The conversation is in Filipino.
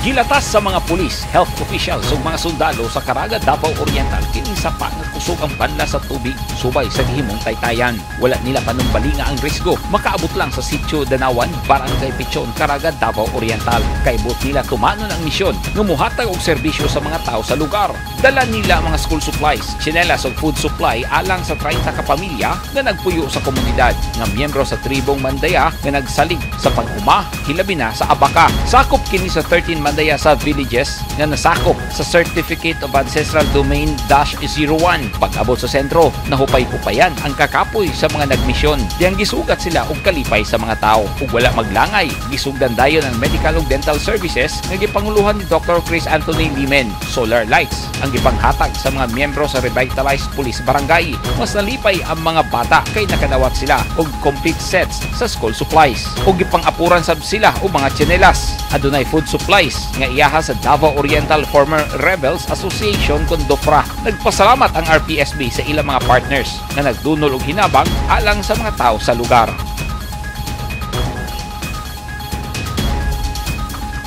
Gilatas sa mga pulis, health officials ug mga sundalo sa Caraga, Davao Oriental kini sa pangkusog ang banla sa tubig subay sa gihimong taytayan. Wala nila panumbalinga ang risgo. Makaabot lang sa Sitio Danawan, Barangay Pichon, Caraga, Davao Oriental. Kay buot nila tumanon ang misyon nga muhatag og serbisyo sa mga tao sa lugar. Dala nila mga school supplies, tsinelas ug food supply alang sa 30 ka pamilya nga nagpuyo sa komunidad nga miyembro sa tribong Mandaya nga nagsalig sa pag-uma hilabi na sa Abaca. Sakop kini sa 13 Mandaya sa villages nga nasakop sa Certificate of Ancestral Domain-01. Pag-abot sa sentro, nahupay-hupayan ang kakapoy sa mga nagmisyon. Diyang gisugat sila og kalipay sa mga tao. Ug wala maglangay, gisugdan dayon ang medical ug dental services nga gipanguluhan ni Dr. Chris Anthony Limen. Solar lights ang gipanghatag sa mga miyembro sa Revitalized Police Barangay. Mas nalipay ang mga bata kay nakadawat sila og complete sets sa school supplies. Ug gipang-apuran sab sila og mga tsinelas. Adunay food supplies nga iyaha sa Davao Oriental Former Rebels Association kon DOFRA. Nagpasalamat ang RPSB sa ilang mga partners na nagdunol og hinabang alang sa mga tao sa lugar.